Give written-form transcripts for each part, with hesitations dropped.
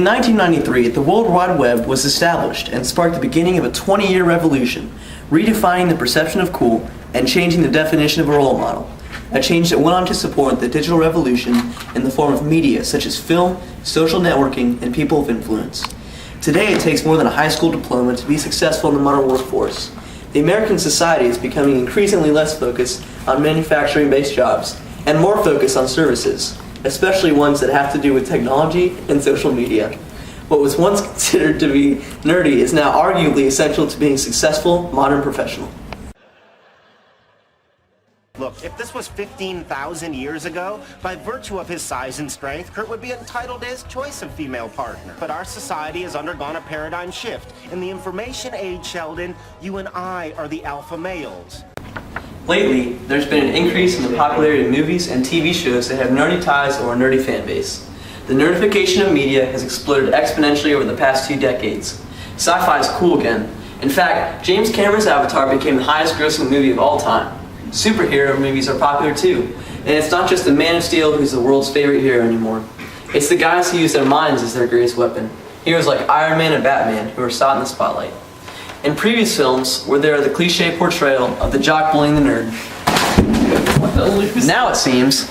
In 1993, the World Wide Web was established and sparked the beginning of a 20-year revolution, redefining the perception of cool and changing the definition of a role model. A change that went on to support the digital revolution in the form of media such as film, social networking, and people of influence. Today, it takes more than a high school diploma to be successful in the modern workforce. The American society is becoming increasingly less focused on manufacturing-based jobs and more focused on services, especially ones that have to do with technology and social media. What was once considered to be nerdy is now arguably essential to being a successful modern professional. Look, if this was 15,000 years ago, by virtue of his size and strength, Kurt would be entitled to his choice of female partner. But our society has undergone a paradigm shift. In the information age, Sheldon, you and I are the alpha males. Lately, there's been an increase in the popularity of movies and TV shows that have nerdy ties or a nerdy fan base. The nerdification of media has exploded exponentially over the past 2 decades. Sci-fi is cool again. In fact, James Cameron's Avatar became the highest grossing movie of all time. Superhero movies are popular too, and it's not just the Man of Steel who's the world's favorite hero anymore. It's the guys who use their minds as their greatest weapon. Heroes like Iron Man and Batman who are sought in the spotlight. In previous films, where there are the cliche portrayal of the jock bullying the nerd, now it seems,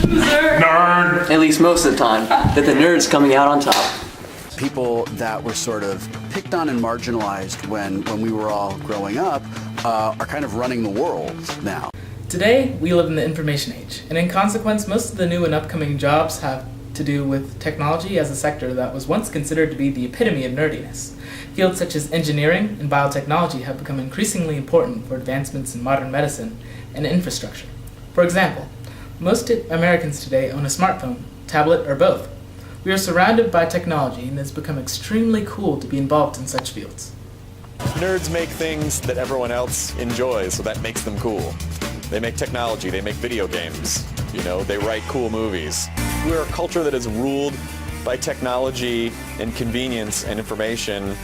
nerd, at least most of the time, that the nerd's coming out on top. People that were sort of picked on and marginalized when we were all growing up are kind of running the world now. Today, we live in the information age, and in consequence, most of the new and upcoming jobs have to do with technology as a sector that was once considered to be the epitome of nerdiness. Fields such as engineering and biotechnology have become increasingly important for advancements in modern medicine and infrastructure. For example, most Americans today own a smartphone, tablet, or both. We are surrounded by technology, and it's become extremely cool to be involved in such fields. Nerds make things that everyone else enjoys, so that makes them cool. They make technology, they make video games, they write cool movies. We're a culture that is ruled by technology and convenience and information,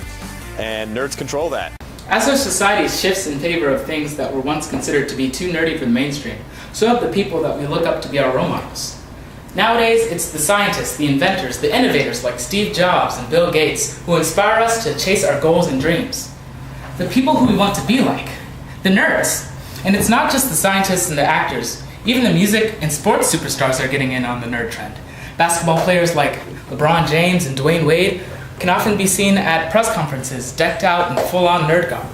and nerds control that. As our society shifts in favor of things that were once considered to be too nerdy for the mainstream, so have the people that we look up to be our role models. Nowadays, it's the scientists, the inventors, the innovators like Steve Jobs and Bill Gates who inspire us to chase our goals and dreams. The people who we want to be like, the nerds. And it's not just the scientists and the actors, even the music and sports superstars are getting in on the nerd trend. Basketball players like LeBron James and Dwayne Wade can often be seen at press conferences decked out in full-on nerd garb.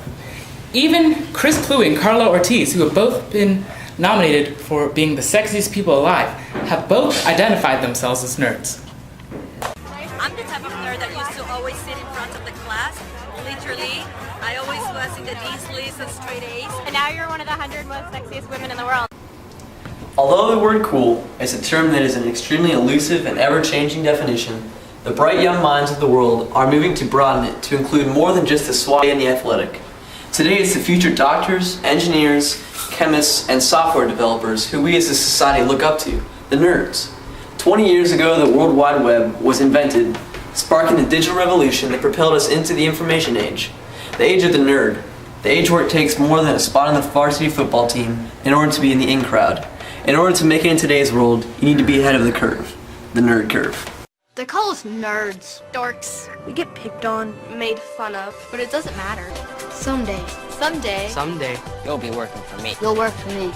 Even Chris Pluy and Carla Ortiz, who have both been nominated for being the sexiest people alive, have both identified themselves as nerds. I'm the type of nerd that used to always sit in front of the class. Literally, I always was in the D's list and straight A's. And now you're one of the 100 most sexiest women in the world. Although the word cool is a term that is an extremely elusive and ever-changing definition, the bright young minds of the world are moving to broaden it to include more than just the suave and the athletic. Today it's the future doctors, engineers, chemists, and software developers who we as a society look up to, the nerds. 20 years ago, the World Wide Web was invented, sparking the digital revolution that propelled us into the information age. The age of the nerd. The age where it takes more than a spot on the varsity football team in order to be in the in crowd. In order to make it in today's world, you need to be ahead of the curve. The nerd curve. They call us nerds. Dorks. We get picked on, made fun of, But it doesn't matter. someday Someday. Someday, you'll be working for me. you'll work for me.